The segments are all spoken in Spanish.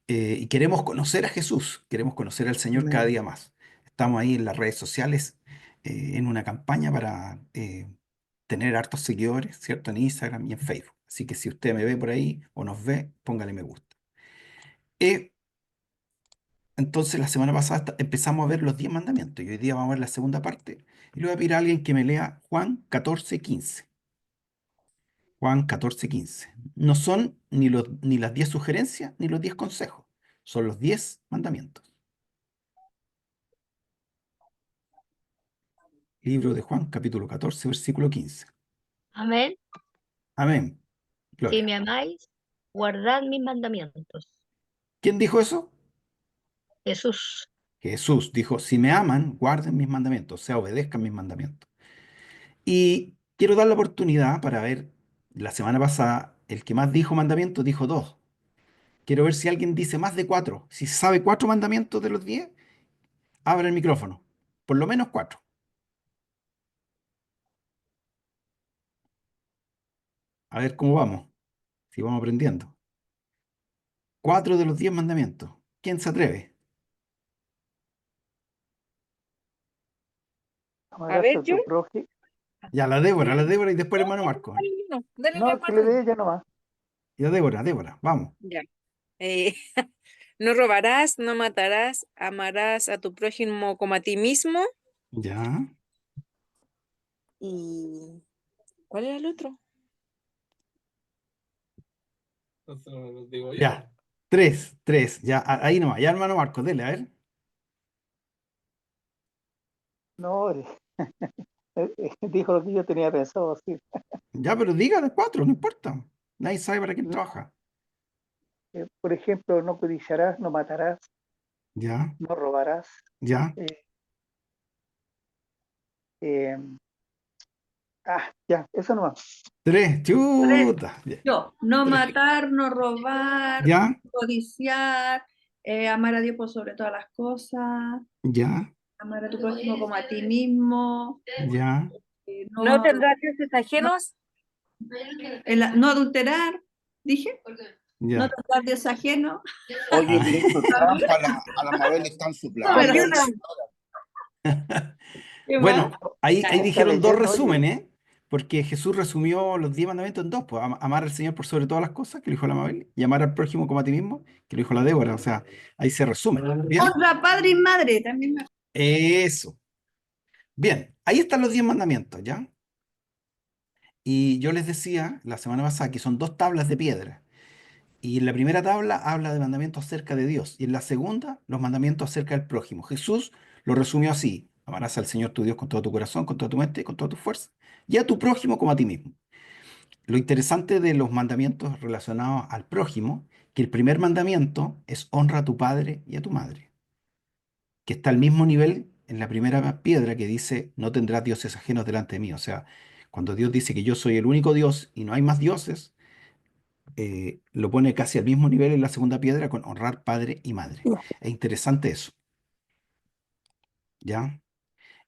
Y queremos conocer a Jesús, queremos conocer al Señor cada Amén. día más. Estamos ahí en las redes sociales en una campaña para tener hartos seguidores, ¿cierto? En Instagram y en Facebook. Así que si usted me ve por ahí o nos ve, póngale me gusta. Eh, entonces la semana pasada empezamos a ver los 10 mandamientos y hoy día vamos a ver la segunda parte. Y le voy a pedir a alguien que me lea Juan 14:15. Juan 14:15. No son ni las 10 sugerencias ni los 10 consejos, son los 10 mandamientos. Libro de Juan, capítulo 14, versículo 15. Amén. Amén. Si Gloria. me amáis, guardad mis mandamientos. ¿Quién dijo eso? Jesús. Jesús dijo, si me aman, guarden mis mandamientos, o sea, obedezcan mis mandamientos. Y quiero dar la oportunidad para ver, la semana pasada, el que más dijo mandamientos dijo dos. Quiero ver si alguien dice más de cuatro. Si sabe cuatro mandamientos de los 10, abra el micrófono. Por lo menos cuatro. A ver cómo vamos, si vamos aprendiendo. Cuatro de los 10 mandamientos. ¿Quién se atreve? A Amarás ver, a yo. tu prójimo. Ya, la Débora y después el hermano Marco. ¿Eh? No, dale la No, que le cuatro. dé ella nomás. Ya, Débora, vamos. Ya. Eh, no robarás, no matarás, amarás a tu prójimo como a ti mismo. Ya. ¿Y cuál era el otro? Ya, tres, ya, ahí nomás, ya hermano Marco, dele, a ver. No, dijo lo que yo tenía pensado decir. Ya, pero dígale cuatro, no importa. Nadie sabe para quién No, trabaja. por ejemplo, no codiciarás, no matarás, Ya, no robarás. ya. eh, eh, ya, eso nomás. Tres, Tres, chuta. Ya, yo, no tres. matar, no robar, Ya, no codiciar, amar a Dios por sobre todas las cosas, ya, amar a tu prójimo como a ti mismo, ya, ¿No no, tendrás dioses ajenos? no adulterar, dije, no ya. tratar Dios ajeno. Oye, Ah, le hizo trampa a la Mabel, le están No, pero soplando. Ayuda. ¿qué más? bueno, ahí Está dijeron dos leyendo, oye. resúmenes, porque Jesús resumió los 10 mandamientos en dos, pues amar al Señor por sobre todas las cosas, que lo dijo la Mabel, y amar al prójimo como a ti mismo, que lo dijo la Débora, o sea, ahí se resume. Bien, Honra padre y madre, también me... eso. Bien, ahí están los 10 mandamientos, ¿ya? Y yo les decía la semana pasada que son dos tablas de piedra. Y en la primera tabla habla de mandamientos acerca de Dios. Y en la segunda, los mandamientos acerca del prójimo. Jesús lo resumió así. Amarás al Señor tu Dios con todo tu corazón, con toda tu mente, con toda tu fuerza. Y a tu prójimo como a ti mismo. Lo interesante de los mandamientos relacionados al prójimo, que el primer mandamiento es honra a tu padre y a tu madre, que está al mismo nivel en la primera piedra que dice, no tendrás dioses ajenos delante de mí. O sea, cuando Dios dice que yo soy el único Dios y no hay más dioses, lo pone casi al mismo nivel en la segunda piedra con honrar padre y madre. Es interesante eso, ¿ya?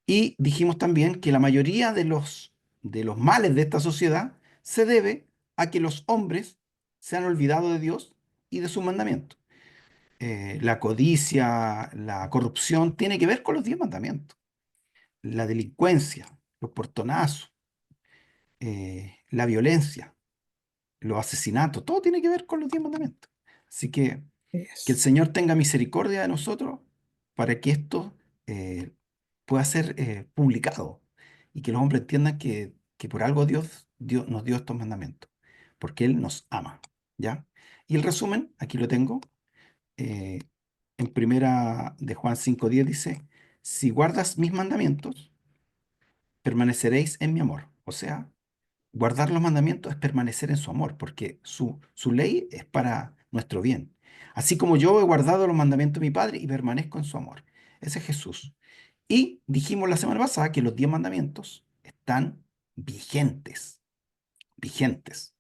Y dijimos también que la mayoría de los males de esta sociedad se debe a que los hombres se han olvidado de Dios y de sus mandamientos. La codicia, la corrupción, tiene que ver con los 10 mandamientos. La delincuencia, los portonazos, la violencia, los asesinatos, todo tiene que ver con los 10 mandamientos. Así que el Señor tenga misericordia de nosotros para que esto eh, pueda ser publicado y que los hombres entiendan que por algo Dios nos dio estos mandamientos, porque Él nos ama, ¿ya? Y el resumen, aquí lo tengo, eh, en primera de Juan 5:10 dice, si guardas mis mandamientos, permaneceréis en mi amor. O sea, guardar los mandamientos es permanecer en su amor, porque su ley es para nuestro bien. Así como yo he guardado los mandamientos de mi Padre y permanezco en su amor. Ese es Jesús. Y dijimos la semana pasada que los 10 mandamientos están vigentes, vigentes.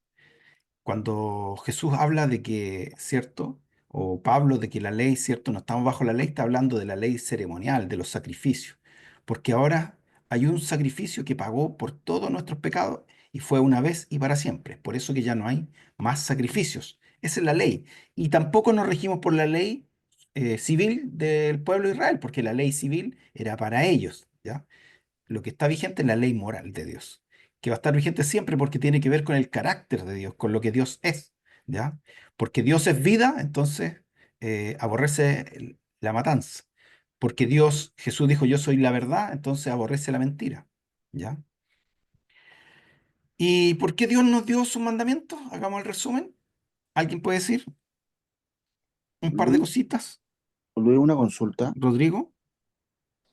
Cuando Jesús habla de que, ¿cierto? O Pablo de que la ley, ¿cierto? No estamos bajo la ley, está hablando de la ley ceremonial, de los sacrificios. Porque ahora hay un sacrificio que pagó por todos nuestros pecados y fue una vez y para siempre. Por eso que ya no hay más sacrificios. Esa es la ley. Y tampoco nos regimos por la ley civil del pueblo de Israel, porque la ley civil era para ellos, ¿ya? Lo que está vigente es la ley moral de Dios, que va a estar vigente siempre porque tiene que ver con el carácter de Dios, con lo que Dios es, ¿ya? Porque Dios es vida, entonces aborrece la matanza. Porque Dios, Jesús dijo, yo soy la verdad, entonces aborrece la mentira, ¿ya? ¿Y por qué Dios nos dio sus mandamientos? Hagamos el resumen. ¿Alguien puede decir un par de Luis, cositas? Luis, una consulta. Rodrigo.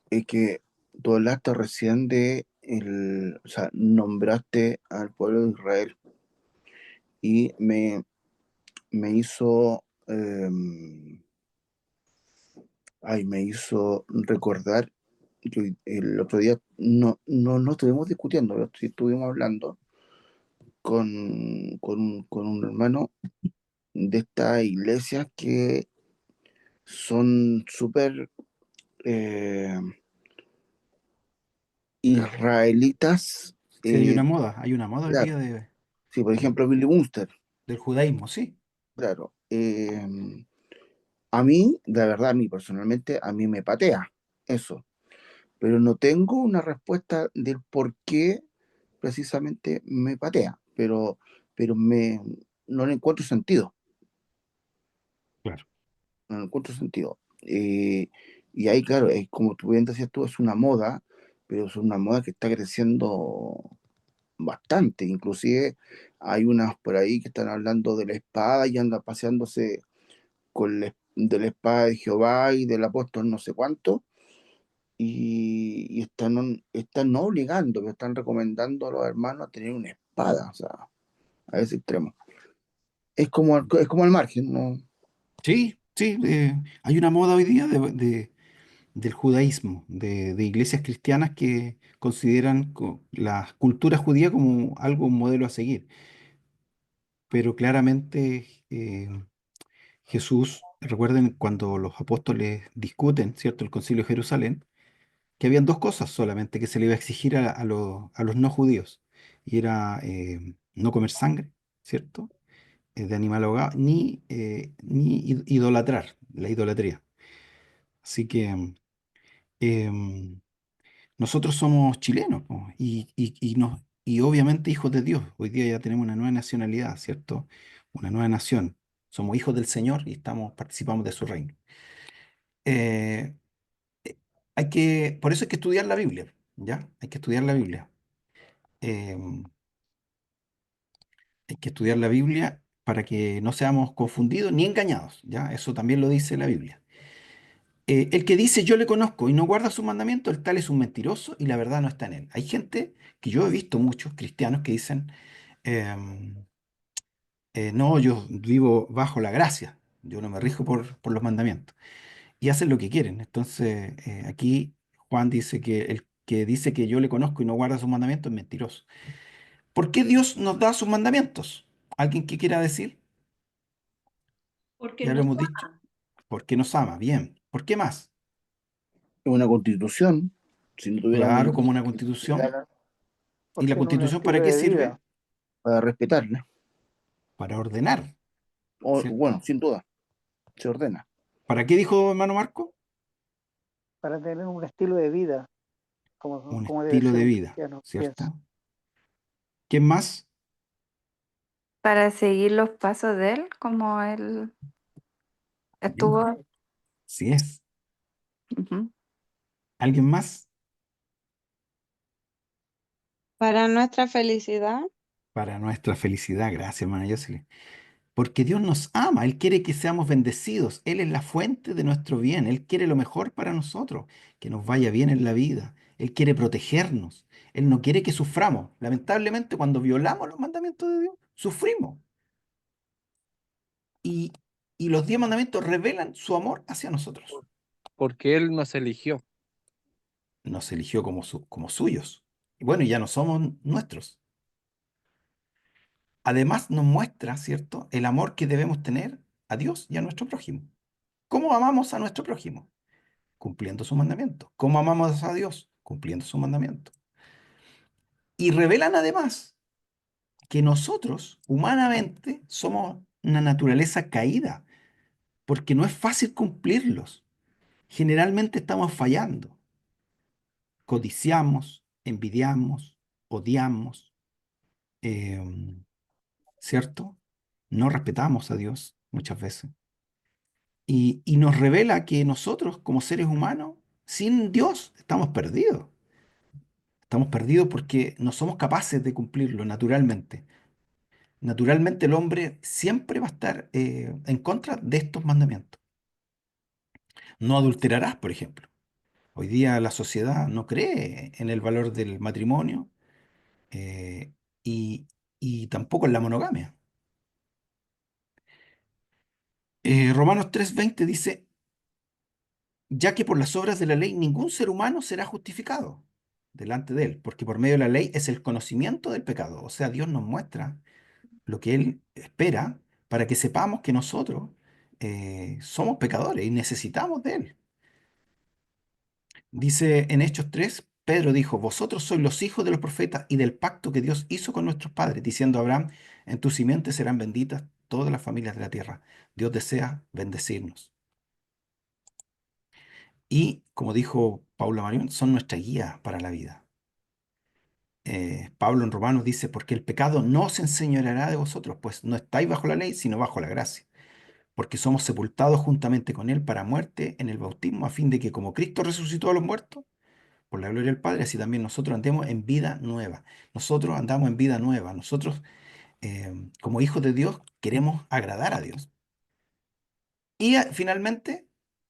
Es que tú hablaste recién o sea, nombraste al pueblo de Israel y me hizo, me hizo recordar que el otro día no estuvimos discutiendo, pero sí estuvimos hablando con un hermano de estas iglesias que son súper eh, israelitas. Sí, eh, hay una moda hoy día claro, sí, por ejemplo, Billy Wunster, del judaísmo, sí. claro. A mí, de verdad, a mí personalmente, a mí me patea eso, pero no tengo una respuesta del por qué precisamente me patea, pero no le encuentro sentido, Claro. no le encuentro sentido. Y ahí, claro, es como tú bien decías tú, es una moda, pero es una moda que está creciendo bastante. Inclusive hay unas por ahí que están hablando de la espada y andan paseándose de la espada de Jehová y del apóstol no sé cuánto, y están no obligando, pero están recomendando a los hermanos a tener una espada, o sea, a ese extremo. Es como al margen, ¿no? Sí, sí, hay una moda hoy día del judaísmo, de iglesias cristianas que consideran la cultura judía como algo, un modelo a seguir. Pero claramente Jesús, recuerden cuando los apóstoles discuten, ¿cierto? El Concilio de Jerusalén, que habían dos cosas solamente que se le iba a exigir a los no judíos, y era no comer sangre, ¿cierto? De animal ahogado, ni idolatrar, la idolatría. Así que em, nosotros somos chilenos, po, y obviamente hijos de Dios. Hoy día ya tenemos una nueva nacionalidad, ¿cierto? Una nueva nación. Somos hijos del Señor y participamos de su reino. Eh, por eso hay que estudiar la Biblia, ¿ya? Hay que estudiar la Biblia. Em, Hay que estudiar la Biblia para que no seamos confundidos ni engañados, ¿ya? Eso también lo dice la Biblia. El que dice yo le conozco y no guarda sus mandamientos, el tal es un mentiroso y la verdad no está en él. Hay gente que yo he visto muchos cristianos que dicen, em, no, yo vivo bajo la gracia, yo no me rijo por los mandamientos y hacen lo que quieren. Entonces, aquí Juan dice que el que dice que yo le conozco y no guarda sus mandamientos es mentiroso. ¿Por qué Dios nos da sus mandamientos? ¿Alguien que quiera decir? porque Ya lo nos hemos dicho. ama, Porque nos ama, bien. ¿Por qué más? Es una constitución, si no tuviéramos Claro, una como una constitución constitución. cristiana, ¿Y la porque en un constitución estilo para qué de vida. sirve? para respetarla, Para ordenar, bueno, ¿cierto? sin duda, se ordena. ¿Para qué dijo hermano Marco? Para tener un estilo de vida, Un como debe estilo ser de un vida, cristiano, pienso. ¿cierto? ¿Quién más? Para seguir los pasos de él, como él Bien, estuvo. sí es. Ujú. ¿Alguien más? Para nuestra felicidad. Para nuestra felicidad, gracias, hermana Jocelyn. Porque Dios nos ama, Él quiere que seamos bendecidos, Él es la fuente de nuestro bien, Él quiere lo mejor para nosotros, que nos vaya bien en la vida, Él quiere protegernos, Él no quiere que suframos. Lamentablemente, cuando violamos los mandamientos de Dios, sufrimos. Y, y los 10 mandamientos revelan su amor hacia nosotros. Porque Él nos eligió. Nos eligió como suyos. Y bueno, y ya no somos nuestros. Además, nos muestra, ¿cierto?, el amor que debemos tener a Dios y a nuestro prójimo. ¿Cómo amamos a nuestro prójimo? Cumpliendo sus mandamientos. ¿Cómo amamos a Dios? Cumpliendo sus mandamientos. Y revelan además que nosotros, humanamente, somos una naturaleza caída, porque no es fácil cumplirlos. Generalmente estamos fallando. Codiciamos, envidiamos, odiamos, em, ¿cierto? No respetamos a Dios muchas veces. Y nos revela que nosotros, como seres humanos, sin Dios, estamos perdidos. Estamos perdidos porque no somos capaces de cumplirlo naturalmente. Naturalmente el hombre siempre va a estar en contra de estos mandamientos. No adulterarás, por ejemplo. Hoy día la sociedad no cree en el valor del matrimonio eh, y, y tampoco en la monogamia. Romanos 3:20 dice, ya que por las obras de la ley ningún ser humano será justificado delante de él, porque por medio de la ley es el conocimiento del pecado. O sea, Dios nos muestra lo que Él espera para que sepamos que nosotros somos pecadores y necesitamos de Él. Dice en Hechos 3, Pedro dijo, vosotros sois los hijos de los profetas y del pacto que Dios hizo con nuestros padres, diciendo a Abraham, en tu simiente serán benditas todas las familias de la tierra. Dios desea bendecirnos. Y, como dijo Paula Marión, son nuestra guía para la vida. Pablo en Romanos dice, porque el pecado no se enseñoreará de vosotros, pues no estáis bajo la ley, sino bajo la gracia. Porque somos sepultados juntamente con Él para muerte en el bautismo, a fin de que como Cristo resucitó a los muertos, por la gloria del Padre, así también nosotros andemos en vida nueva. Nosotros andamos en vida nueva. Nosotros, como hijos de Dios, queremos agradar a Dios. Y finalmente,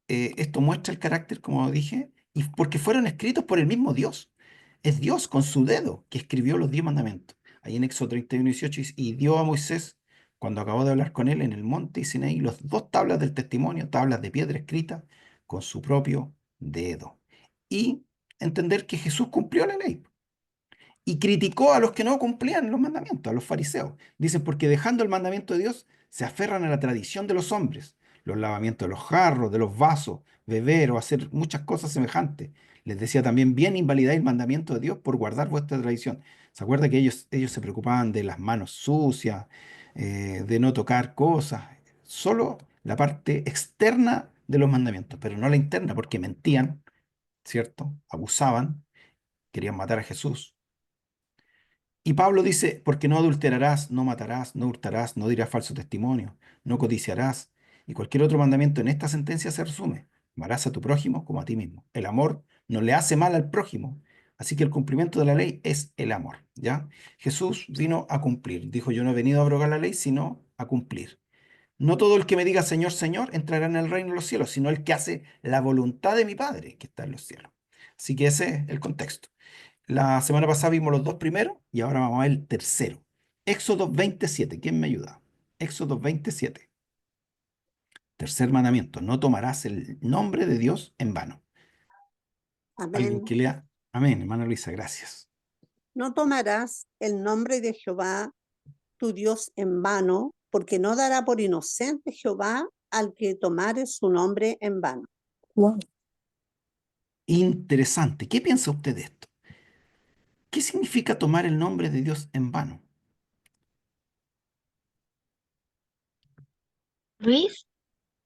esto muestra el carácter, como dije, y porque fueron escritos por el mismo Dios. Es Dios con su dedo que escribió los 10 mandamientos. Ahí en Éxodo 31:18 dice, y dio a Moisés, cuando acabó de hablar con él en el monte Sinaí, los 2 tablas del testimonio, tablas de piedra escritas con su propio dedo. Y entender que Jesús cumplió la ley y criticó a los que no cumplían los mandamientos, a los fariseos. Dicen, porque dejando el mandamiento de Dios, se aferran a la tradición de los hombres, los lavamientos de los jarros, de los vasos, beber o hacer muchas cosas semejantes. Les decía también, bien invalidáis el mandamiento de Dios por guardar vuestra tradición. ¿Se acuerda que ellos se preocupaban de las manos sucias, de no tocar cosas? Solo la parte externa de los mandamientos, pero no la interna, porque mentían, ¿cierto? Abusaban, querían matar a Jesús. Y Pablo dice, porque no adulterarás, no matarás, no hurtarás, no dirás falso testimonio, no codiciarás. Y cualquier otro mandamiento en esta sentencia se resume. Amarás a tu prójimo como a ti mismo. El amor no le hace mal al prójimo. Así que el cumplimiento de la ley es el amor, ¿ya? Jesús vino a cumplir. Dijo, yo no he venido a abrogar la ley, sino a cumplir. No todo el que me diga Señor, Señor entrará en el reino de los cielos, sino el que hace la voluntad de mi Padre que está en los cielos. Así que ese es el contexto. La semana pasada vimos los 2 primeros y ahora vamos a ver el tercero. Éxodo 27. ¿Quién me ayuda? Éxodo 27. Tercer mandamiento. No tomarás el nombre de Dios en vano. Alguien Amén. que lea. Amén, hermana Luisa, gracias. No tomarás el nombre de Jehová, tu Dios, en vano, porque no dará por inocente Jehová al que tomare su nombre en vano. Wow. Interesante. ¿Qué piensa usted de esto? ¿Qué significa tomar el nombre de Dios en vano? Luis,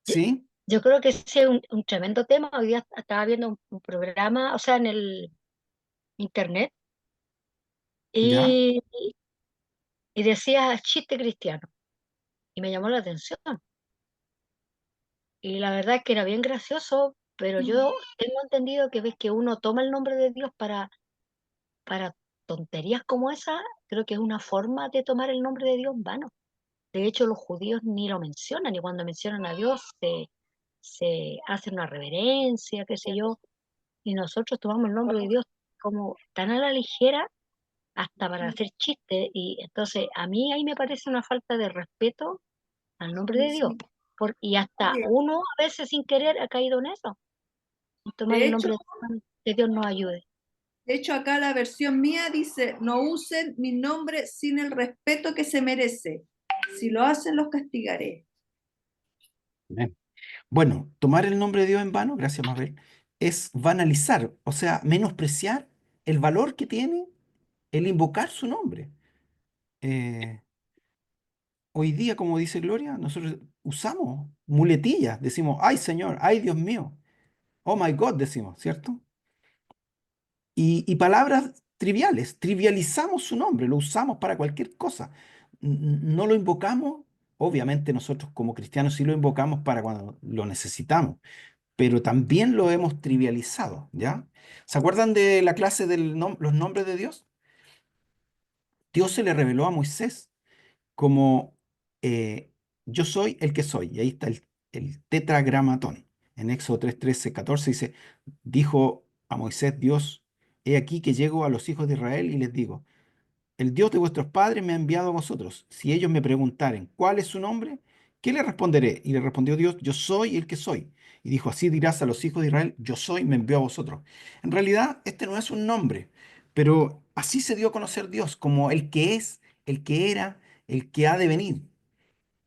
yo, ¿Sí? yo creo que ese es un tremendo tema. Hoy día estaba viendo un programa, o sea, en el internet, ¿Ya? y, y decía chiste cristiano, y me llamó la atención. Y la verdad es que era bien gracioso, pero yo tengo entendido que ves que uno toma el nombre de Dios para tonterías como esa, creo que es una forma de tomar el nombre de Dios en vano. De hecho, los judíos ni lo mencionan, y cuando mencionan a Dios se hace una reverencia, qué sé yo, y nosotros tomamos el nombre de Dios como tan a la ligera, hasta para hacer chistes, y entonces a mí ahí me parece una falta de respeto al nombre de Dios, y hasta Oye, uno a veces sin querer ha caído en eso, en tomar de el hecho, nombre de Dios, que Dios nos ayude. de hecho, acá la versión mía dice, no usen mi nombre sin el respeto que se merece. Si lo hacen, los castigaré. Amén. Bueno, tomar el nombre de Dios en vano, gracias Mabel, es banalizar, o sea, menospreciar el valor que tiene el invocar su nombre. Eh, Hoy día, como dice Gloria, nosotros usamos muletillas, decimos, ay Señor, ay Dios mío, oh my God, decimos, ¿cierto? Y palabras triviales, trivializamos su nombre, lo usamos para cualquier cosa. No lo invocamos, obviamente nosotros como cristianos sí lo invocamos para cuando lo necesitamos, pero también lo hemos trivializado, ¿ya? ¿Se acuerdan de la clase de los nombres de Dios? Dios se le reveló a Moisés como eh, yo soy el que soy. Y ahí está el tetragramatón. En Éxodo 3, 13, 14 dice, dijo a Moisés Dios, he aquí que llego a los hijos de Israel y les digo, el Dios de vuestros padres me ha enviado a vosotros. Si ellos me preguntaren, ¿cuál es su nombre? ¿Qué le responderé? Y le respondió Dios, yo soy el que soy. Y dijo, así dirás a los hijos de Israel, yo soy, me envió a vosotros. En realidad, este no es un nombre, pero así se dio a conocer Dios como el que es, el que era, el que ha de venir,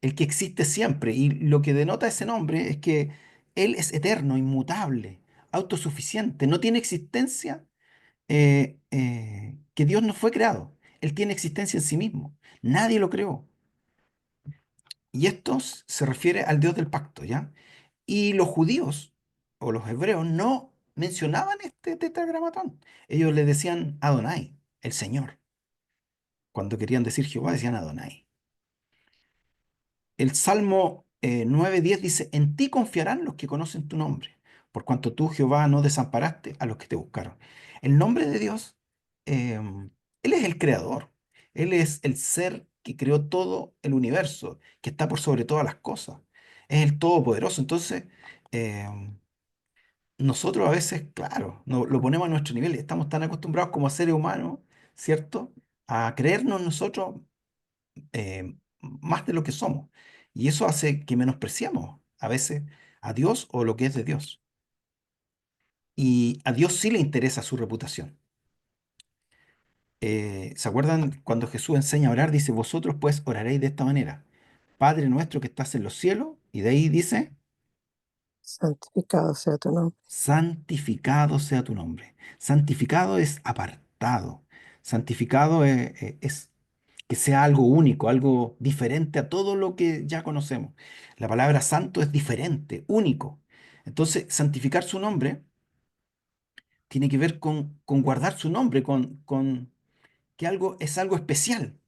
el que existe siempre. Y lo que denota ese nombre es que Él es eterno, inmutable, autosuficiente, no tiene existencia que Dios no fue creado. Él tiene existencia en sí mismo. Nadie lo creó. Y esto se refiere al Dios del pacto, ¿ya? Y los judíos o los hebreos no mencionaban este tetragramatón. Ellos le decían Adonai, el Señor. Cuando querían decir Jehová, decían Adonai. El Salmo 9:10 dice, en ti confiarán los que conocen tu nombre, por cuanto tú, Jehová, no desamparaste a los que te buscaron. El nombre de Dios, Él es el creador, Él es el ser que creó todo el universo, que está por sobre todas las cosas. Es el todopoderoso. Entonces, em, nosotros a veces, claro, lo ponemos a nuestro nivel, estamos tan acostumbrados como seres humanos, ¿cierto? A creernos nosotros más de lo que somos. Y eso hace que menospreciamos a veces a Dios o lo que es de Dios. Y a Dios sí le interesa su reputación. ¿Se acuerdan cuando Jesús enseña a orar? Dice, vosotros pues oraréis de esta manera. Padre nuestro que estás en los cielos. Y de ahí dice, Santificado sea tu nombre. santificado sea tu nombre. Santificado es apartado. Santificado es que sea algo único, algo diferente a todo lo que ya conocemos. La palabra santo es diferente, único. Entonces, santificar su nombre tiene que ver con guardar su nombre, con que algo es algo especial,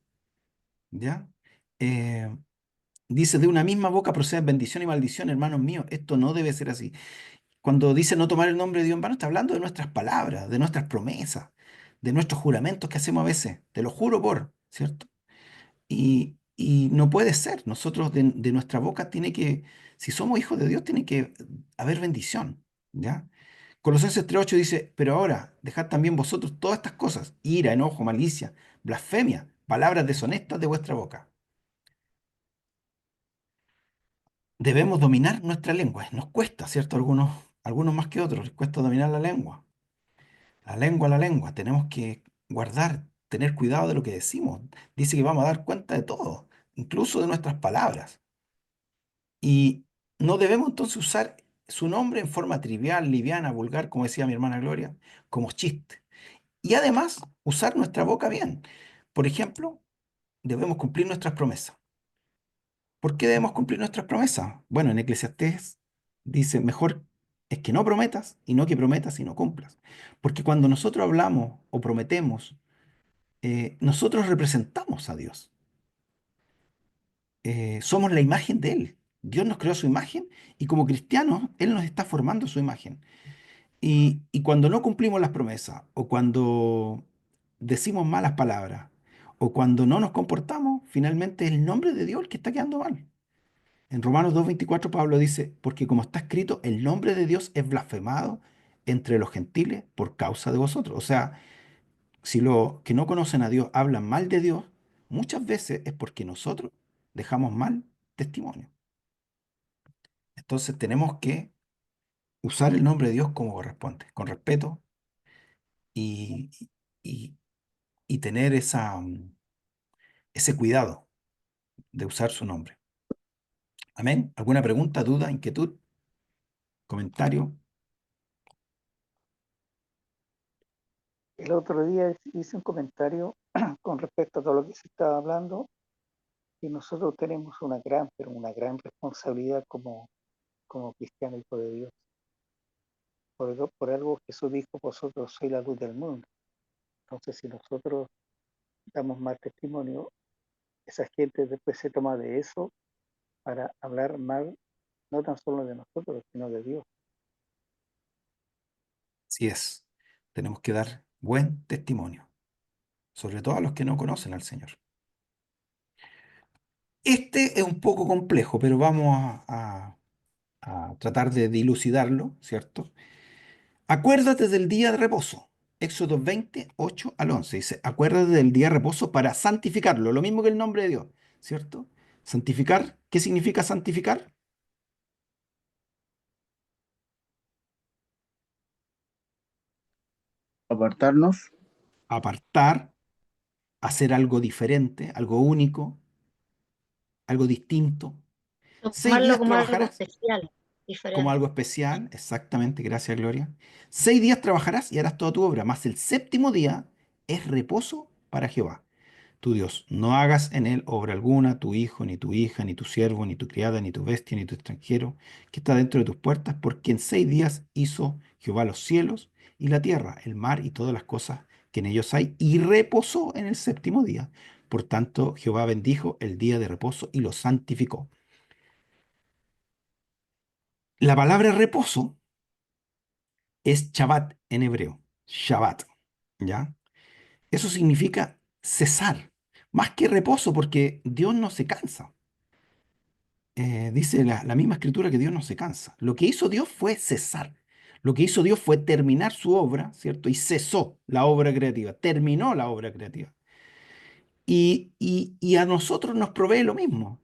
¿ya? Eh, dice, de una misma boca proceden bendición y maldición, hermanos míos, esto no debe ser así. Cuando dice no tomar el nombre de Dios en vano, está hablando de nuestras palabras, de nuestras promesas, de nuestros juramentos que hacemos a veces. Te lo juro por, ¿cierto? Y no puede ser. Nosotros de nuestra boca tiene que, si somos hijos de Dios, tiene que haber bendición, ¿ya? Colosenses 3:8 dice, pero ahora dejad también vosotros todas estas cosas, ira, enojo, malicia, blasfemia, palabras deshonestas de vuestra boca. Debemos dominar nuestra lengua. Nos cuesta, ¿cierto? Algunos más que otros, les cuesta dominar la lengua. La lengua. Tenemos que guardar, tener cuidado de lo que decimos. Dice que vamos a dar cuenta de todo, incluso de nuestras palabras. Y no debemos entonces usar su nombre en forma trivial, liviana, vulgar, como decía mi hermana Gloria, como chiste. Y además, usar nuestra boca bien. Por ejemplo, debemos cumplir nuestras promesas. ¿Por qué debemos cumplir nuestras promesas? Bueno, en Eclesiastés dice, mejor es que no prometas y no que prometas y no cumplas. Porque cuando nosotros hablamos o prometemos, nosotros representamos a Dios. Somos la imagen de Él. Dios nos creó a su imagen y como cristianos, Él nos está formando a su imagen. Y cuando no cumplimos las promesas, o cuando decimos malas palabras, o cuando no nos comportamos, finalmente es el nombre de Dios el que está quedando mal. En Romanos 2:24 Pablo dice, porque como está escrito, el nombre de Dios es blasfemado entre los gentiles por causa de vosotros. O sea, si los que no conocen a Dios hablan mal de Dios, muchas veces es porque nosotros dejamos mal testimonio. Entonces tenemos que usar el nombre de Dios como corresponde, con respeto y, y- y tener ese cuidado de usar su nombre. Amén. ¿Alguna pregunta, duda, inquietud, comentario? El otro día hice un comentario con respecto a todo lo que se estaba hablando Y nosotros tenemos una gran, pero una gran responsabilidad como cristianos, hijo de Dios. Por algo Jesús dijo, vosotros sois la luz del mundo. Entonces, si nosotros damos mal testimonio, esa gente después se toma de eso para hablar mal, no tan solo de nosotros, sino de Dios. Así es. Tenemos que dar buen testimonio, sobre todo a los que no conocen al Señor. Este es un poco complejo, pero vamos a tratar de dilucidarlo, ¿cierto? Acuérdate del día de reposo. Éxodo 20, 8 al 11. Dice, acuérdate del día de reposo para santificarlo, lo mismo que el nombre de Dios, ¿cierto? Santificar, ¿qué significa santificar? Apartarnos, Apartar, hacer algo diferente, algo único, algo distinto. Seis Tomarlo días como algo trabajarás especial, como diferente. algo especial, exactamente, gracias Gloria. 6 días trabajarás y harás toda tu obra, mas el séptimo día es reposo para Jehová, tu Dios. No hagas en él obra alguna, tu hijo, ni tu hija, ni tu siervo, ni tu criada, ni tu bestia, ni tu extranjero, que está dentro de tus puertas, porque en 6 días hizo Jehová los cielos y la tierra, el mar y todas las cosas que en ellos hay, y reposó en el séptimo día. Por tanto, Jehová bendijo el día de reposo y lo santificó. La palabra reposo es Shabbat en hebreo. Shabbat, ¿ya? Eso significa cesar, más que reposo, porque Dios no se cansa. Dice la misma escritura que Dios no se cansa. Lo que hizo Dios fue cesar. Lo que hizo Dios fue terminar su obra, ¿cierto? Y cesó la obra creativa, terminó la obra creativa. Y a nosotros nos provee lo mismo.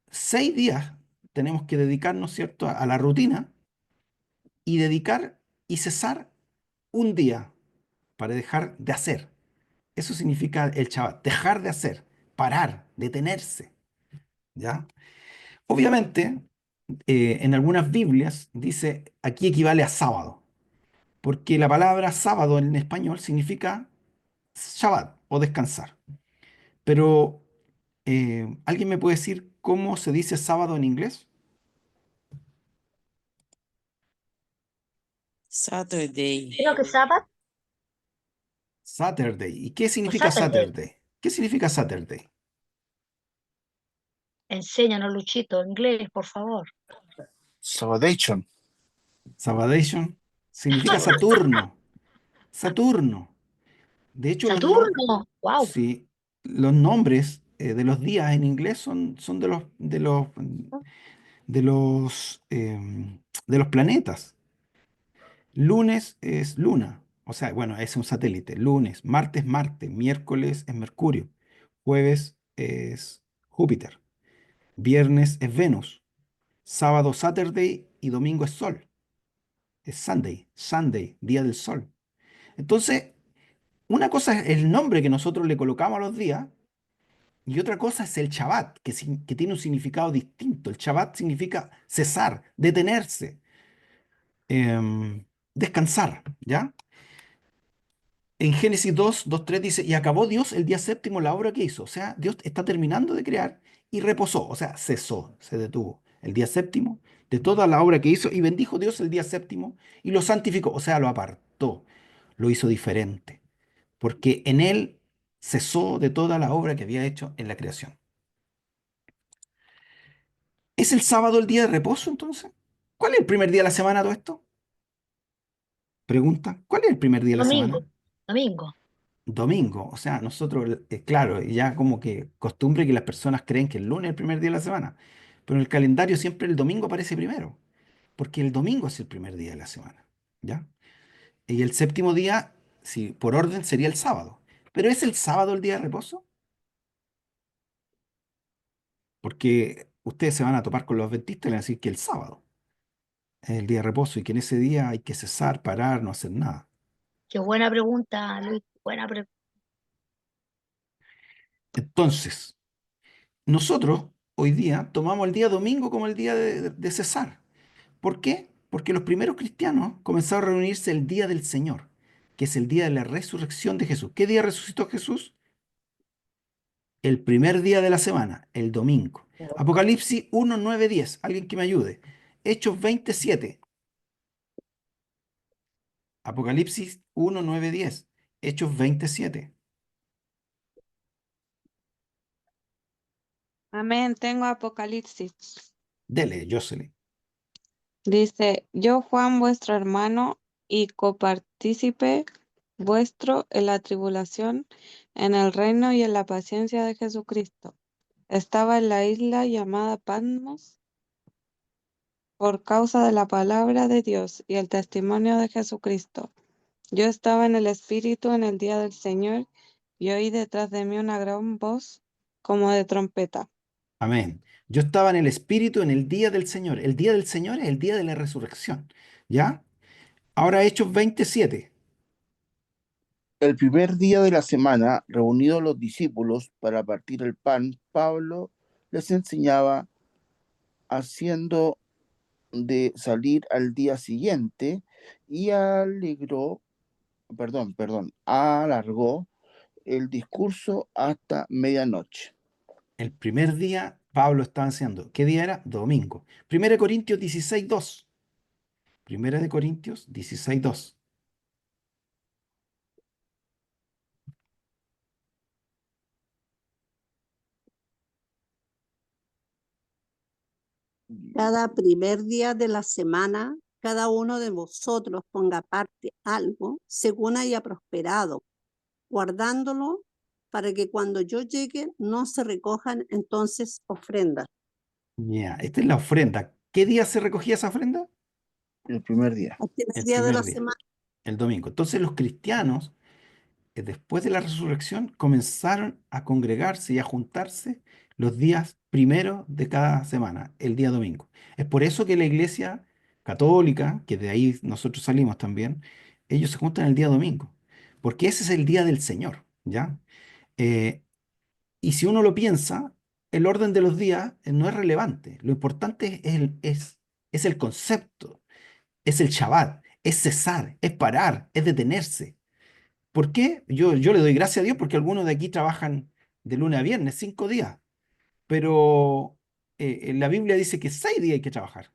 6 días tenemos que dedicarnos, ¿cierto?, a la rutina y dedicar y cesar un día para dejar de hacer. Eso significa el Shabbat, dejar de hacer, parar, detenerse, ¿ya? Obviamente, en algunas Biblias dice, aquí equivale a sábado, porque la palabra sábado en español significa Shabbat o descansar. Pero, ¿alguien me puede decir cómo se dice sábado en inglés? Saturday. Creo que Sabbath Saturday. ¿Y qué o significa Saturday. Saturday? ¿Qué significa Saturday? Enséñanos, Luchito, inglés, por favor. Salvation. Sabadation significa Saturno. Saturno. De hecho, Saturno, wow. sí, los nombres de los días en inglés son de los planetas. Lunes es Luna, o sea, bueno, es un satélite. Lunes, martes, Marte, miércoles es Mercurio, jueves es Júpiter, viernes es Venus, sábado Saturday y domingo es Sol. Es Sunday, Sunday, día del Sol. Entonces, una cosa es el nombre que nosotros le colocamos a los días. Y otra cosa es el Shabbat, que tiene un significado distinto. El Shabbat significa cesar, detenerse, descansar, ¿ya? En Génesis 2:3 dice, y acabó Dios el día séptimo la obra que hizo. O sea, Dios está terminando de crear y reposó, o sea, cesó, se detuvo el día séptimo de toda la obra que hizo y bendijo Dios el día séptimo y lo santificó, o sea, lo apartó, lo hizo diferente, porque en él cesó de toda la obra que había hecho en la creación. ¿Es el sábado el día de reposo entonces? ¿Cuál es el primer día de la semana todo esto? Pregunta, ¿cuál es el primer día de la Domingo, semana? domingo. Domingo. O sea, nosotros, claro, ya como que costumbre que las personas creen que el lunes es el primer día de la semana, pero en el calendario siempre el domingo aparece primero, porque el domingo es el primer día de la semana, ¿ya? Y el séptimo día, si por orden, sería el sábado. ¿Pero es el sábado el día de reposo? Porque ustedes se van a topar con los adventistas y le van a decir que el sábado es el día de reposo y que en ese día hay que cesar, parar, no hacer nada. Qué buena pregunta, Luis. Buena pregunta. Entonces, nosotros hoy día tomamos el día domingo como el día de cesar. ¿Por qué? Porque los primeros cristianos comenzaron a reunirse el día del Señor, que es el día de la resurrección de Jesús. ¿Qué día resucitó Jesús? El primer día de la semana, el domingo. Apocalipsis 1, 9, 10. Alguien que me ayude. Hechos 27. Apocalipsis 1, 9, 10. Hechos 27. Amén. Tengo Apocalipsis. Dele, Jocelyn. Dice, yo Juan, vuestro hermano y copartícipe vuestro en la tribulación, en el reino y en la paciencia de Jesucristo. Estaba en la isla llamada Patmos por causa de la palabra de Dios y el testimonio de Jesucristo. Yo estaba en el Espíritu en el día del Señor y oí detrás de mí una gran voz como de trompeta. Amén. Yo estaba en el Espíritu en el día del Señor. El día del Señor es el día de la resurrección. ¿Ya? Ahora Hechos 27. El primer día de la semana, reunidos los discípulos para partir el pan, Pablo les enseñaba haciendo de salir al día siguiente y alargó el discurso hasta medianoche. El primer día Pablo estaba enseñando. ¿Qué día era? Domingo. 1 Corintios 16, 2. 1 Corintios 16, 2. Cada primer día de la semana, cada uno de vosotros ponga aparte algo según haya prosperado, guardándolo para que cuando yo llegue no se recojan entonces ofrendas. Ya, esta es la ofrenda. ¿Qué día se recogía esa ofrenda? El primer día. Al primer El día de la primer día, semana. el domingo. Entonces los cristianos, después de la resurrección, comenzaron a congregarse y a juntarse los días primeros de cada semana, el día domingo. Es por eso que la iglesia católica, que de ahí nosotros salimos también, ellos se juntan el día domingo, porque ese es el día del Señor, ¿ya? Eh, y si uno lo piensa, el orden de los días no es relevante. Lo importante es el concepto, es el Shabbat, es cesar, es parar, es detenerse. ¿Por qué? Yo le doy gracias a Dios porque algunos de aquí trabajan de lunes a viernes, 5 días, pero en la Biblia dice que 6 días hay que trabajar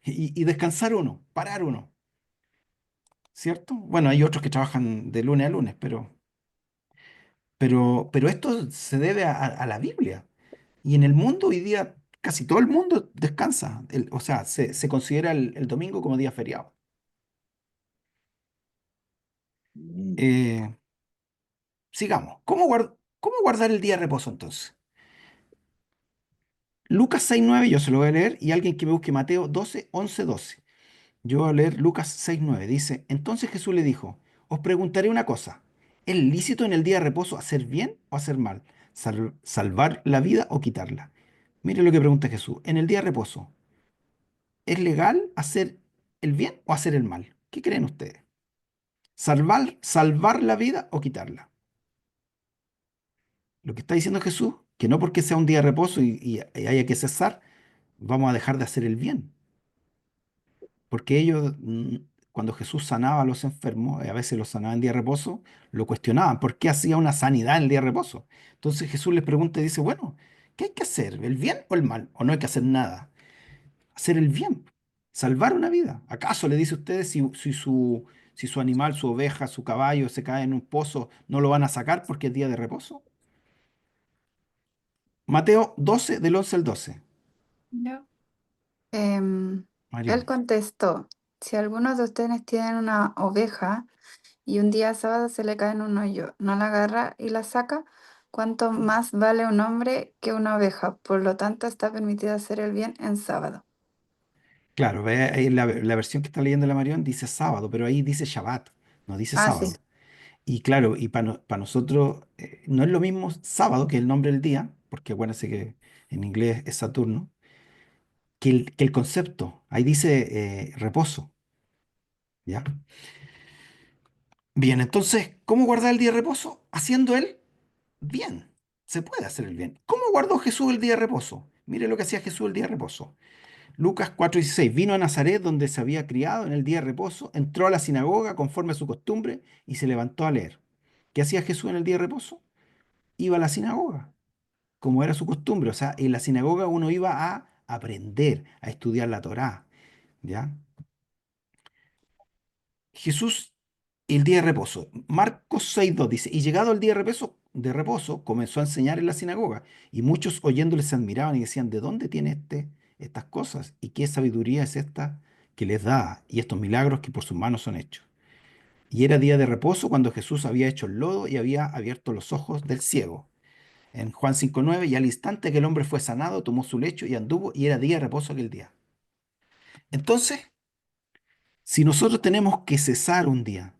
y descansar uno, parar uno, ¿cierto? Bueno, hay otros que trabajan de lunes a lunes, pero esto se debe a la Biblia. Y en el mundo hoy día casi todo el mundo descansa, o sea, se considera el domingo como día feriado. Mm. Eh, Sigamos. ¿Cómo guardar el día de reposo entonces? Lucas 6:9 yo se lo voy a leer y alguien que me busque Mateo 12, 11, 12. Yo voy a leer Lucas 6:9. Dice, entonces Jesús le dijo, os preguntaré una cosa, ¿es lícito en el día de reposo hacer bien o hacer mal? ¿Salvar la vida o quitarla? Mire lo que pregunta Jesús. En el día de reposo, ¿es legal hacer el bien o hacer el mal? ¿Qué creen ustedes? ¿Salvar la vida o quitarla? Lo que está diciendo Jesús, que no porque sea un día de reposo y haya que cesar, vamos a dejar de hacer el bien. Porque ellos, cuando Jesús sanaba a los enfermos, a veces los sanaba en día de reposo, lo cuestionaban. ¿Por qué hacía una sanidad en el día de reposo? Entonces Jesús les pregunta y dice, bueno, ¿qué hay que hacer? ¿El bien o el mal? ¿O no hay que hacer nada? Hacer el bien, salvar una vida. ¿Acaso le dice a ustedes si su animal, su oveja, su caballo se cae en un pozo, no lo van a sacar porque es día de reposo? Mateo 12, del 11 al 12. Ya. Él Mariana. contestó, si algunos de ustedes tienen una oveja y un día sábado se le cae en un hoyo, no la agarra y la saca, ¿cuánto más vale un hombre que una oveja? Por lo tanto, está permitido hacer el bien en sábado. Claro, ve ahí la versión que está leyendo la Marión dice sábado, pero ahí dice Shabbat, no dice Ah, sí. sábado. Y claro, y para nosotros no es lo mismo sábado, que es el nombre del día, porque acuérdense que en inglés es Saturno, que el concepto. Ahí dice reposo, ¿ya? Bien, entonces, ¿cómo guardar el día de reposo? Haciendo el bien. Se puede hacer el bien. ¿Cómo guardó Jesús el día de reposo? Mire lo que hacía Jesús el día de reposo. Lucas 4:16. Vino a Nazaret, donde se había criado en el día de reposo, entró a la sinagoga conforme a su costumbre y se levantó a leer. ¿Qué hacía Jesús en el día de reposo? iba a la sinagoga, como era su costumbre. O sea, en la sinagoga uno iba a aprender, a estudiar la Torá, ¿ya? Jesús, el día de reposo. Marcos 6:2 dice, y llegado el día de reposo, comenzó a enseñar en la sinagoga, y muchos oyéndole se admiraban y decían, ¿de dónde tiene estas cosas? ¿Y qué sabiduría es esta que les da? Y estos milagros que por sus manos son hechos. Y era día de reposo cuando Jesús había hecho el lodo y había abierto los ojos del ciego. En Juan 5:9, y al instante que el hombre fue sanado, tomó su lecho y anduvo, y era día de reposo aquel día. Entonces, si nosotros tenemos que cesar un día,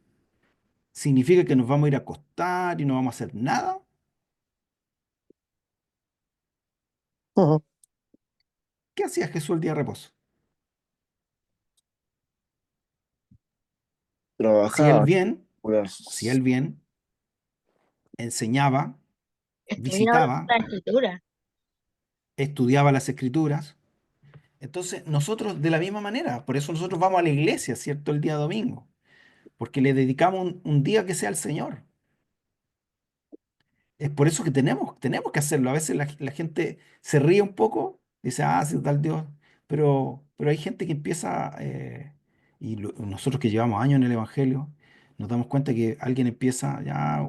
¿significa que nos vamos a ir a acostar y no vamos a hacer nada? Ujú. ¿Qué hacía Jesús el día de reposo? Hacía el Trabajaba, bien, hacía pues, el bien, enseñaba, Estudiaba visitaba, la escritura. estudiaba las escrituras. Entonces, nosotros de la misma manera, por eso nosotros vamos a la iglesia, ¿cierto? El día domingo, porque le dedicamos un día que sea al Señor. Es por eso que tenemos que hacerlo. A veces la gente se ríe un poco, dice, ah, sí, tal Dios, pero hay gente que empieza, nosotros que llevamos años en el Evangelio, nos damos cuenta que alguien empieza, ya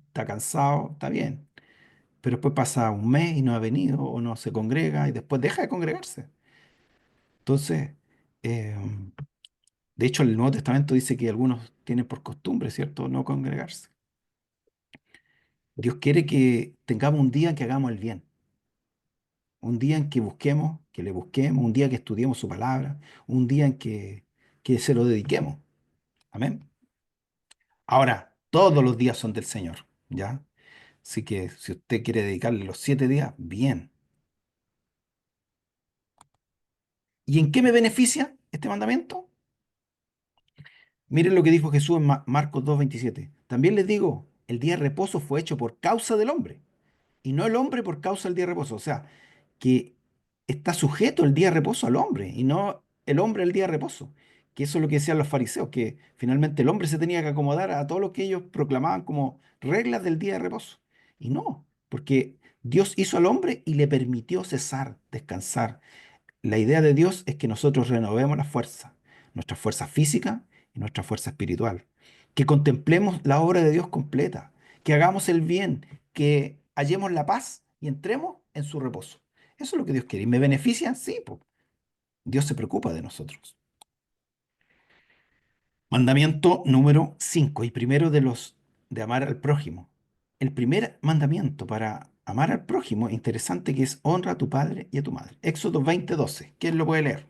está cansado, está bien, pero después pasa un mes y no ha venido o no se congrega y después deja de congregarse. Entonces, eh, de hecho, el Nuevo Testamento dice que algunos tienen por costumbre, ¿cierto?, no congregarse. Dios quiere que tengamos un día en que hagamos el bien. Un día en que busquemos, que le busquemos, un día que estudiemos su palabra, un día en que se lo dediquemos. Amén. Ahora, todos los días son del Señor, ¿ya? Así que si usted quiere dedicarle los 7 días, bien. ¿Y en qué me beneficia este mandamiento? Miren lo que dijo Jesús en Marcos 2:27. También les digo, el día de reposo fue hecho por causa del hombre y no el hombre por causa del día de reposo. O sea, que está sujeto el día de reposo al hombre y no el hombre al día de reposo. Que eso es lo que decían los fariseos, que finalmente el hombre se tenía que acomodar a todo lo que ellos proclamaban como reglas del día de reposo. Y no, porque Dios hizo al hombre y le permitió cesar, descansar. La idea de Dios es que nosotros renovemos la fuerza, nuestra fuerza física y nuestra fuerza espiritual. Que contemplemos la obra de Dios completa, que hagamos el bien, que hallemos la paz y entremos en su reposo. Eso es lo que Dios quiere. ¿Y me beneficia? Sí, po. Dios se preocupa de nosotros. Mandamiento número 5 y primero de los de amar al prójimo. El primer mandamiento para amar al prójimo, interesante que es honra a tu padre y a tu madre. Éxodo 20:12. ¿Quién lo puede leer?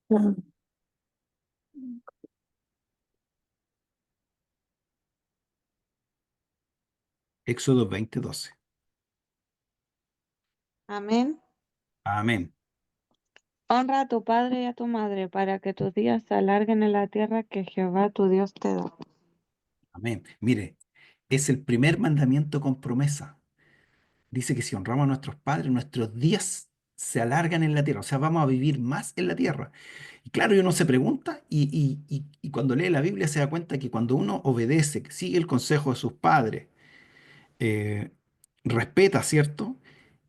Ujú. Éxodo 20:12. Amén. Amén. Honra a tu padre y a tu madre para que tus días se alarguen en la tierra que Jehová tu Dios te da. Amén. Mire, es el primer mandamiento con promesa. Dice que si honramos a nuestros padres, nuestros días se alargan en la tierra, o sea, vamos a vivir más en la tierra. Y claro, y uno se pregunta y cuando lee la Biblia se da cuenta que cuando uno obedece, que sigue el consejo de sus padres, eh, respeta, ¿cierto?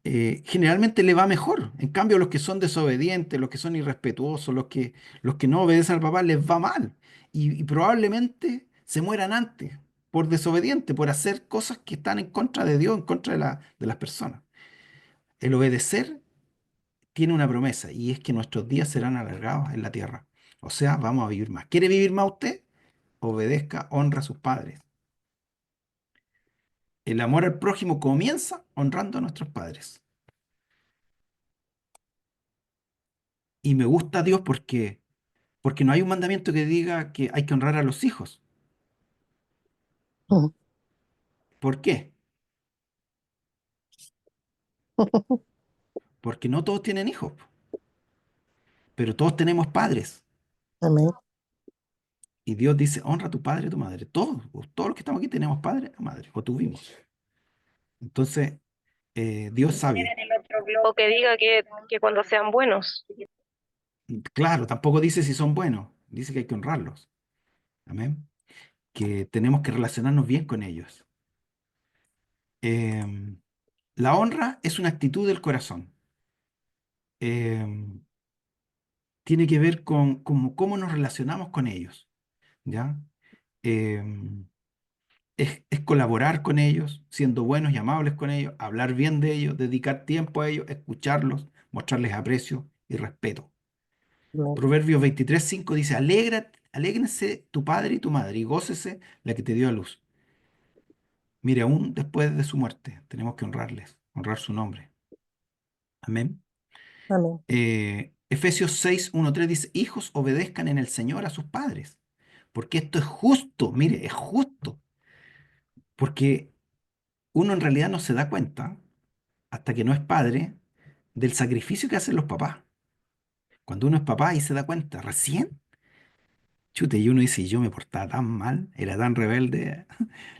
Generalmente le va mejor. En cambio, los que son desobedientes, los que son irrespetuosos, los que no obedecen al papá, les va mal. Y probablemente se mueran antes por desobediente, por hacer cosas que están en contra de Dios, en contra de las personas. El obedecer tiene una promesa y es que nuestros días serán alargados en la tierra. O sea, vamos a vivir más. ¿Quiere vivir más usted? Obedezca, honra a sus padres. El amor al prójimo comienza honrando a nuestros padres. Y me gusta Dios porque no hay un mandamiento que diga que hay que honrar a los hijos. Ujú. ¿Por qué? Porque no todos tienen hijos, pero todos tenemos padres. Amén. Y Dios dice, honra a tu padre y a tu madre. Todos los que estamos aquí tenemos padre o madre, o tuvimos. Entonces, Dios sabe. En el otro globo que diga que cuando sean buenos. Claro, tampoco dice si son buenos, dice que hay que honrarlos. Amén. que tenemos que relacionarnos bien con ellos. Em, la honra es una actitud del corazón. Em, tiene que ver con cómo nos relacionamos con ellos, ¿ya? Em, es colaborar con ellos, siendo buenos y amables con ellos, hablar bien de ellos, dedicar tiempo a ellos, escucharlos, mostrarles aprecio y respeto. Amén. Proverbios 23:5 dice, alégrense tu padre y tu madre y gócese la que te dio a luz. Mire, aún después de su muerte, tenemos que honrarles, honrar su nombre. Amén. Amén. Efesios 6:1-3 dice, hijos, obedezcan en el Señor a sus padres, porque esto es justo, mire, es justo, porque uno en realidad no se da cuenta, hasta que no es padre, del sacrificio que hacen los papás. Cuando uno es papá y se da cuenta, recién, chute, y uno dice, yo me portaba tan mal, era tan rebelde,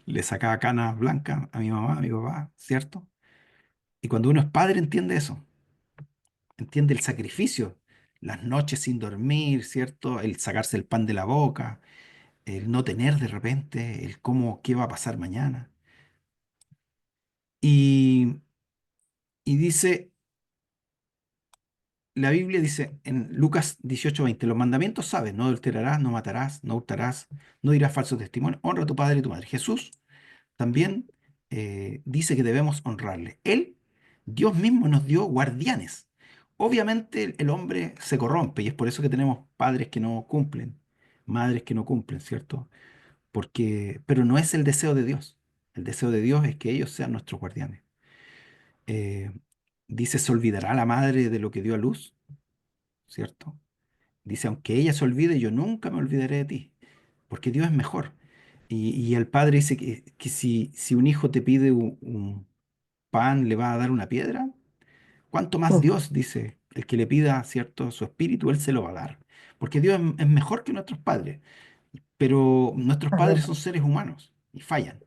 le sacaba canas blancas a mi mamá, a mi papá, ¿cierto? Y cuando uno es padre entiende eso, entiende el sacrificio, las noches sin dormir, ¿cierto? El sacarse el pan de la boca, el no tener de repente, el cómo, qué va a pasar mañana. Y, y dice, la Biblia dice en Lucas 18:20, los mandamientos sabes, no adulterarás, no matarás, no hurtarás, no dirás falso testimonio, honra a tu padre y tu madre. Jesús también dice que debemos honrarle. Él, Dios mismo nos dio guardianes. Obviamente el hombre se corrompe y es por eso que tenemos padres que no cumplen, madres que no cumplen, ¿cierto? Pero no es el deseo de Dios. El deseo de Dios es que ellos sean nuestros guardianes. Eh, dice, se olvidará la madre de lo que dio a luz, ¿cierto? Dice, aunque ella se olvide, yo nunca me olvidaré de ti, porque Dios es mejor. Y el padre dice que si un hijo te pide un pan, le va a dar una piedra. ¿Cuánto más Dios, dice, el que le pida, cierto, su espíritu, él se lo va a dar? Porque Dios es mejor que nuestros padres, pero nuestros Amén. padres son seres humanos y fallan.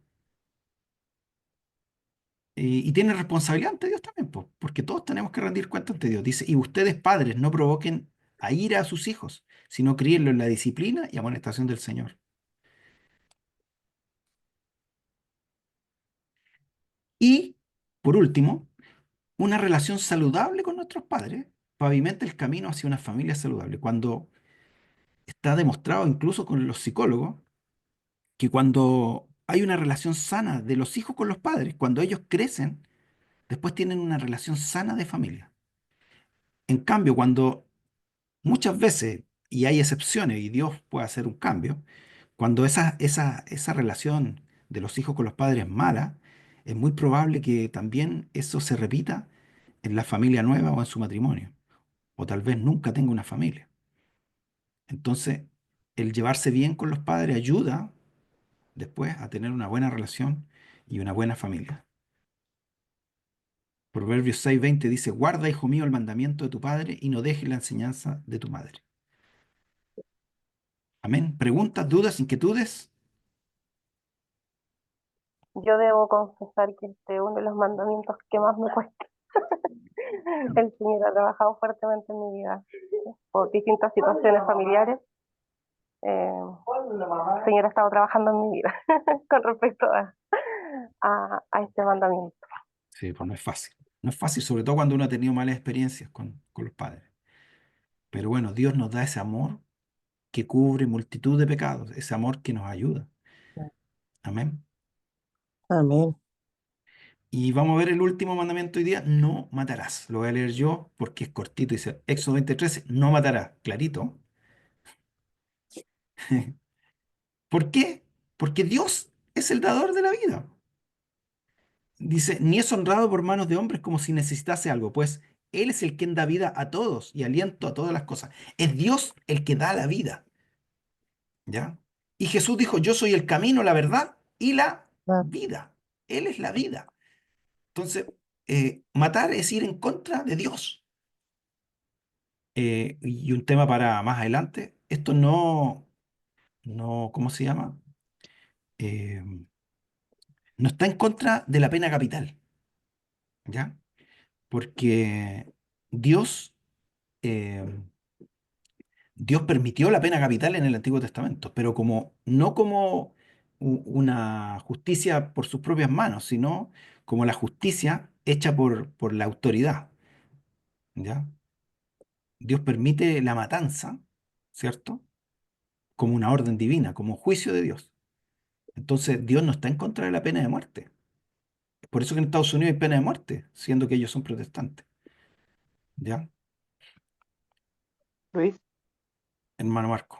Y tienen responsabilidad ante Dios también, po, porque todos tenemos que rendir cuenta ante Dios. Dice, y ustedes padres no provoquen a ira a sus hijos, sino críenlo en la disciplina y amonestación del Señor. Y, por último, una relación saludable con nuestros padres pavimenta el camino hacia una familia saludable. Cuando está demostrado incluso con los psicólogos que cuando hay una relación sana de los hijos con los padres, cuando ellos crecen, después tienen una relación sana de familia. En cambio, cuando muchas veces, y hay excepciones, y Dios puede hacer un cambio, cuando esa relación de los hijos con los padres es mala, es muy probable que también eso se repita en la familia nueva o en su matrimonio, o tal vez nunca tenga una familia. Entonces, el llevarse bien con los padres ayuda después a tener una buena relación y una buena familia. Proverbios 6:20 dice, guarda, hijo mío, el mandamiento de tu padre y no dejes la enseñanza de tu madre. Amén. ¿Preguntas, dudas, inquietudes? Yo debo confesar que este es uno de los mandamientos que más me cuesta. El Señor ha trabajado fuertemente en mi vida por distintas situaciones familiares. El Señor ha estado trabajando en mi vida con respecto a este mandamiento. Sí, pues no es fácil. No es fácil, sobre todo cuando uno ha tenido malas experiencias con los padres. Pero bueno, Dios nos da ese amor que cubre multitud de pecados, ese amor que nos ayuda. Amén. Amén. Y vamos a ver el último mandamiento hoy día, no matarás. Lo voy a leer yo porque es cortito, dice Éxodo 20:13, no matarás, clarito. ¿Por qué? Porque Dios es el dador de la vida. Dice, ni es honrado por manos de hombres como si necesitase algo, pues Él es el quien da vida a todos y aliento a todas las cosas. Es Dios el que da la vida, ¿ya? Y Jesús dijo, yo soy el camino, la verdad y la Ah, vida. Él es la vida. Entonces, matar es ir en contra de Dios. Y un tema para más adelante, esto no, ¿cómo se llama? Eh, no está en contra de la pena capital, ¿ya? Porque Dios, eh, Dios permitió la pena capital en el Antiguo Testamento, pero no como una justicia por sus propias manos, sino como la justicia hecha por la autoridad, ¿ya? Dios permite la matanza, ¿cierto? Como una orden divina, como un juicio de Dios. Entonces, Dios no está en contra de la pena de muerte. Por eso que en Estados Unidos hay pena de muerte, siendo que ellos son protestantes, ¿ya? Luis, Hermano Marco.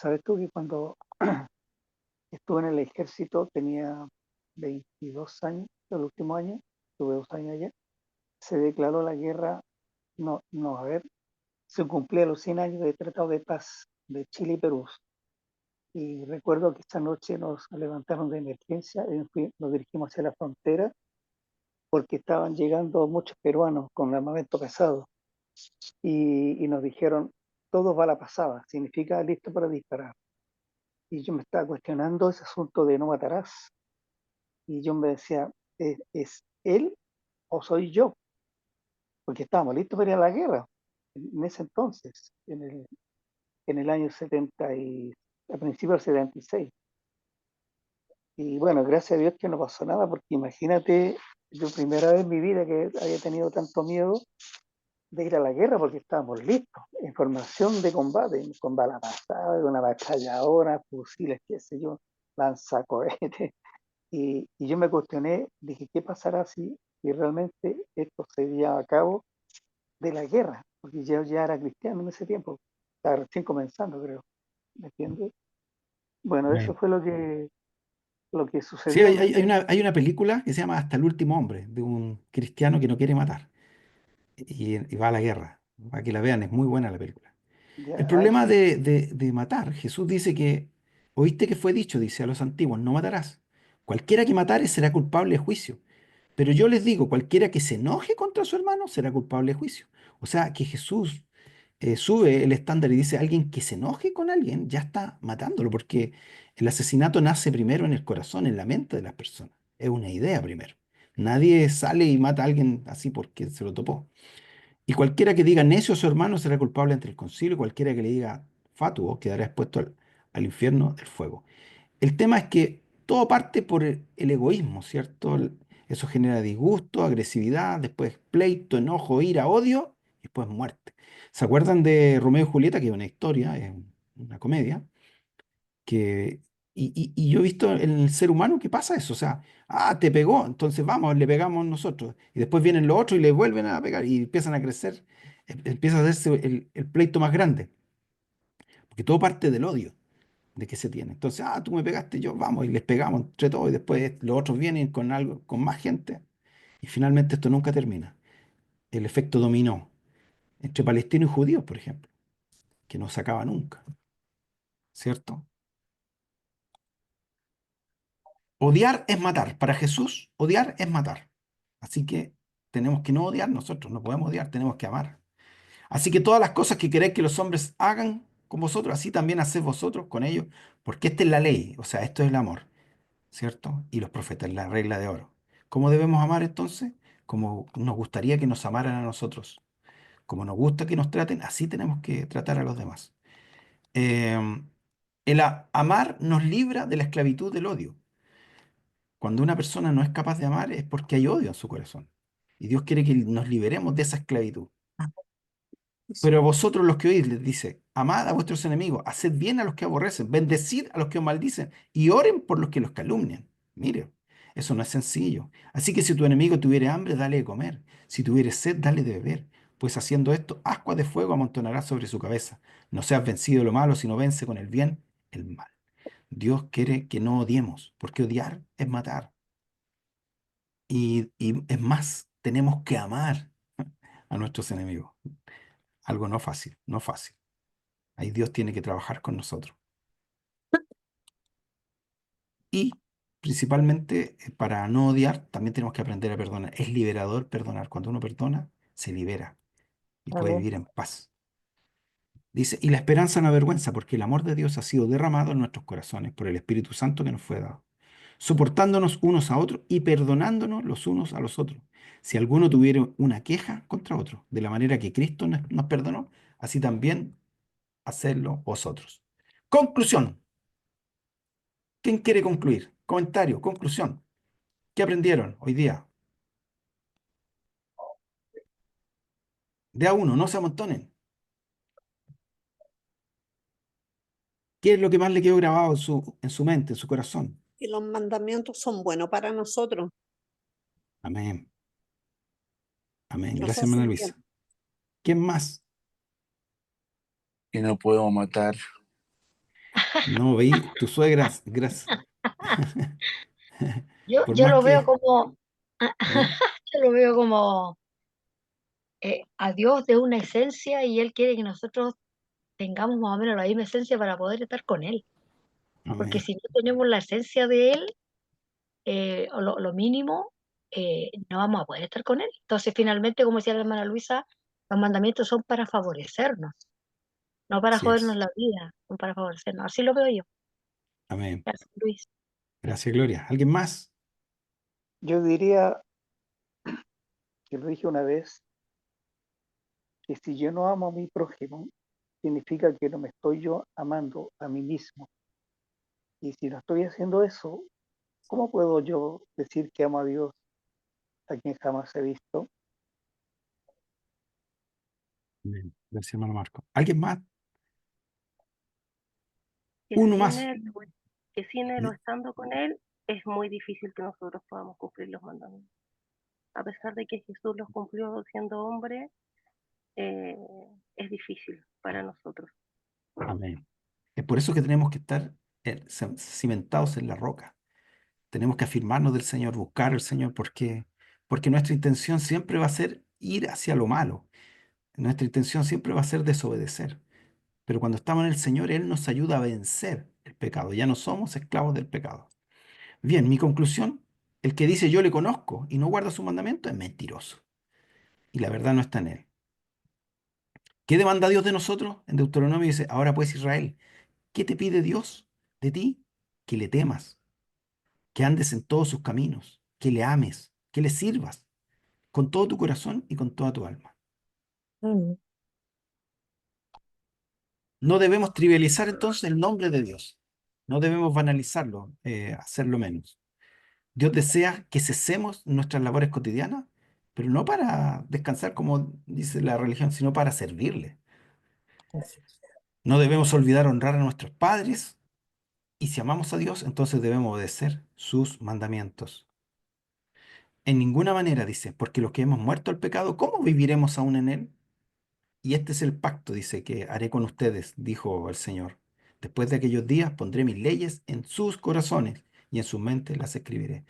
¿sabes tú que cuando estuve en el ejército tenía 22 años, el último año, tuve 2 años allá, se declaró la guerra, no, a ver, se cumplía los 100 años del Tratado de Paz de Chile y Perú. Y recuerdo que esta noche nos levantaron de emergencia y nos dirigimos hacia la frontera porque estaban llegando muchos peruanos con armamento pesado y nos dijeron, todo bala pasada, significa listo para disparar. Y yo me estaba cuestionando ese asunto de no matarás. Y yo me decía, ¿es él o soy yo? Porque estábamos listos para ir a la guerra en ese entonces, en el año 70 y a principios del 76. Y bueno, gracias a Dios que no pasó nada, porque imagínate, yo primera vez en mi vida que había tenido tanto miedo de ir a la guerra, porque estábamos listos, en formación de combate, con bala pasada, con una ametralladora, fusiles, qué sé yo, lanzacohetes. Y yo me cuestioné, dije, ¿qué pasará si realmente esto se lleva a cabo de la guerra? Porque yo ya era cristiano en ese tiempo, estaba recién comenzando, creo, ¿me entiendes? Bueno, eso Amén. fue lo que Sí, sucedió en. hay una película que se llama Hasta el último hombre, de un cristiano que no quiere matar y va a la guerra. Para que la vean, es muy buena la película. El Ya, problema de matar, Jesús dice que, oíste que fue dicho, dice a los antiguos, no matarás. Cualquiera que matare será culpable de juicio. Pero yo les digo, cualquiera que se enoje contra su hermano será culpable de juicio. O sea, que Jesús sube el estándar y dice, alguien que se enoje con alguien ya está matándolo, porque el asesinato nace primero en el corazón, en la mente de las personas. Es una idea primero. Nadie sale y mata a alguien así porque se lo topó. Y cualquiera que diga necio a su hermano será culpable ante el concilio, y cualquiera que le diga fatuo quedará expuesto al infierno del fuego. El tema es que todo parte por el egoísmo, ¿cierto? Eso genera disgusto, agresividad, después pleito, enojo, ira, odio y después muerte. ¿Se acuerdan de Romeo y Julieta, que es una historia, es una comedia, que, y yo he visto en el ser humano que pasa eso, o sea, te pegó, entonces vamos, le pegamos nosotros, y después vienen los otros y le vuelven a pegar y empiezan a crecer, empieza a hacerse el pleito más grande, porque todo parte del odio de que se tiene. Entonces, tú me pegaste, yo vamos y les pegamos entre todos y después los otros vienen con algo, con más gente y finalmente esto nunca termina. El efecto dominó entre palestinos y judíos, por ejemplo, que no se acaba nunca, ¿cierto? Odiar es matar. Para Jesús, odiar es matar. Así que tenemos que no odiar nosotros, no podemos odiar, tenemos que amar. Así que todas las cosas que queréis que los hombres hagan con vosotros, así también haced vosotros con ellos, porque esta es la ley, o sea, esto es el amor. ¿Cierto? Y los profetas, la regla de oro. ¿Cómo debemos amar entonces? Como nos gustaría que nos amaran a nosotros. Como nos gusta que nos traten, así tenemos que tratar a los demás. Amar nos libra de la esclavitud del odio. Cuando una persona no es capaz de amar es porque hay odio en su corazón. Y Dios quiere que nos liberemos de esa esclavitud. Pero a vosotros los que oís, les dice, amad a vuestros enemigos, haced bien a los que aborrecen, bendecid a los que os maldicen y oren por los que los calumnian. Mire, eso no es sencillo. Así que si tu enemigo tuviere hambre, dale de comer. Si tuviere sed, dale de beber. Pues haciendo esto, ascuas de fuego amontonará sobre su cabeza. No seas vencido de lo malo, sino vence con el bien el mal. Dios quiere que no odiemos, porque odiar es matar. Y es más, tenemos que amar a nuestros enemigos. Algo no fácil, no fácil. Ahí Dios tiene que trabajar con nosotros. Y principalmente para no odiar, también tenemos que aprender a perdonar. Es liberador perdonar. Cuando uno perdona, se libera y puede Amén. vivir en paz. Dice, y la esperanza no avergüenza, porque el amor de Dios ha sido derramado en nuestros corazones por el Espíritu Santo que nos fue dado, soportándonos unos a otros y perdonándonos los unos a los otros. Si alguno tuviera una queja contra otro, de la manera que Cristo nos perdonó, así también hacerlo vosotros. Conclusión. ¿Quién quiere concluir? Comentario, conclusión. ¿Qué aprendieron hoy día? De a uno, no se amontonen. ¿Qué es lo que más le quedó grabado en su mente, en su corazón? Y los mandamientos son buenos para nosotros, Amén. Amén. nos Gracias, hermana hacen Luisa. bien. ¿Quién más? Que no podemos matar. No, veí, tu suegra, gracias. Por Yo más lo veo que, como, ¿eh? yo lo veo como a Dios de una esencia y Él quiere que nosotros tengamos más o menos la misma esencia para poder estar con Él. Porque Amén. si no tenemos la esencia de Él, o lo mínimo, no vamos a poder estar con Él. Entonces, finalmente, como decía la hermana Luisa, los mandamientos son para favorecernos, no para Así jodernos es. la vida, son para favorecernos. Así lo veo yo. Amén. Gracias, Luis. Gracias, Gloria. ¿Alguien más? Yo diría, que lo dije una vez, que si yo no amo a mi prójimo, significa que no me estoy yo amando a mí mismo. Y si no estoy haciendo eso, ¿cómo puedo yo decir que amo a Dios a quien jamás he visto? Amén. Gracias, hermano Marco. ¿Alguien más? Que Uno sin más. él, que sin él o estando con él, es muy difícil que nosotros podamos cumplir los mandamientos. A pesar de que Jesús los cumplió siendo hombre, eh, es difícil para nosotros. Amén. Es por eso que tenemos que estar cimentados en la roca. Tenemos que afirmarnos del Señor, buscar al Señor, porque nuestra intención siempre va a ser ir hacia lo malo. Nuestra intención siempre va a ser desobedecer. Pero cuando estamos en el Señor, Él nos ayuda a vencer el pecado. Ya no somos esclavos del pecado. Bien, mi conclusión, el que dice yo le conozco y no guarda su mandamiento es mentiroso. Y la verdad no está en él. ¿Qué demanda Dios de nosotros? En Deuteronomio dice, ahora pues Israel, ¿qué te pide Dios de ti? Que le temas, que andes en todos sus caminos, que le ames, que le sirvas con todo tu corazón y con toda tu alma. Amén. No debemos trivializar entonces el nombre de Dios. No debemos banalizarlo, hacerlo menos. Dios desea que cesemos nuestras labores cotidianas, pero no para descansar como dice la religión, sino para servirle. Así es. No debemos olvidar honrar a nuestros padres y si amamos a Dios, entonces debemos obedecer sus mandamientos. En ninguna manera, dice, porque los que hemos muerto al pecado, ¿cómo viviremos aún en él? Y este es el pacto, dice, que haré con ustedes, dijo el Señor. Después de aquellos días pondré mis leyes en sus corazones y en sus mentes las escribiré.